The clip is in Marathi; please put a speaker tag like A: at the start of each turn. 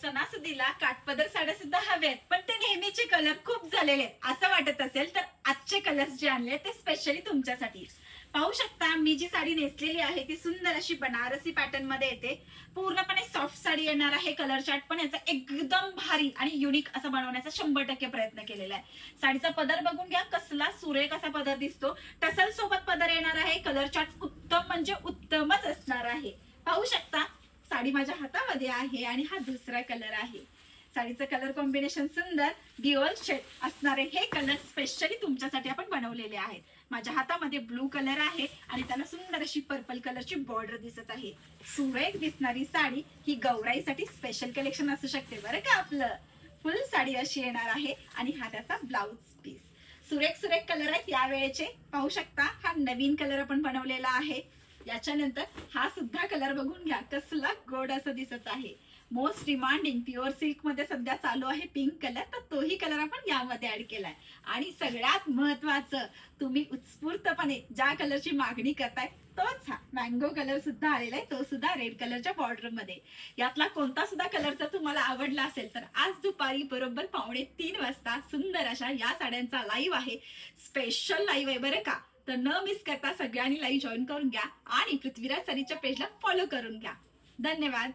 A: सणासुदीला काठपदर साड्या सुद्धा हव्यात, पण ते नेहमीचे कलर खूप झालेले आहेत असं वाटत असेल तर आजचे कलर्स जे आणले ते स्पेशली तुमच्यासाठी. पाहू शकता मी जी साडी नेसलेली आहे ती सुंदर अशी बनारसी पॅटर्न मध्ये येते. पूर्णपणे सॉफ्ट साडी येणार आहे. कलर चार्ट पण याचा एकदम भारी आणि युनिक असं बनवण्याचा 100% प्रयत्न केलेला आहे. साडीचा पदर बघून घ्या, कसला सुरेख असा पदर दिसतो. टसल सोबत पदर येणार आहे. कलर चार्ट उत्तम म्हणजे उत्तमच असणार आहे. पाहू शकता साडी माझ्या हातामध्ये आहे आणि हा दुसरा कलर आहे. साडीचं कलर कॉम्बिनेशन सुंदर ड्युअल शेड असणारे हे कलर स्पेशली तुमच्यासाठी आपण बनवलेले आहेत. माझ्या हातामध्ये ब्लू कलर आहे आणि त्याला सुंदर अशी पर्पल कलरची बॉर्डर दिसत आहे. सुरेख दिसणारी साडी ही गौराईसाठी स्पेशल कलेक्शन असू शकते बरं का. आपलं फुल साडी अशी येणार आहे आणि हा त्याचा ब्लाउज पीस. सुरेख सुरेख कलर आहेत यावेळेचे. पाहू शकता हा नवीन कलर आपण बनवलेला आहे. याच्यानंतर हा सुद्धा कलर बघून घ्या, कसला गोड असं दिसत आहे. मोस्ट डिमांडिंग प्युअर सिल्क मध्ये सध्या चालू आहे पिंक कलर, तर तोही कलर आपण यामध्ये ऍड केलाय. आणि सगळ्यात महत्वाचं, तुम्ही उत्स्फूर्तपणे ज्या कलरची मागणी करताय तोच हा मँगो कलर सुद्धा आलेला आहे. तो सुद्धा रेड कलरच्या बॉर्डर मध्ये. यातला कोणता सुद्धा कलर जर तुम्हाला आवडला असेल तर आज दुपारी बरोबर 2:45 वाजता सुंदर अशा या साड्यांचा लाईव्ह आहे. स्पेशल लाईव्ह आहे बरं का. तर न मिस करता सगळ्यांनी लाईव्ह जॉईन करून घ्या आणि पृथ्वीराज सरीच्या पेजला फॉलो करून घ्या. धन्यवाद.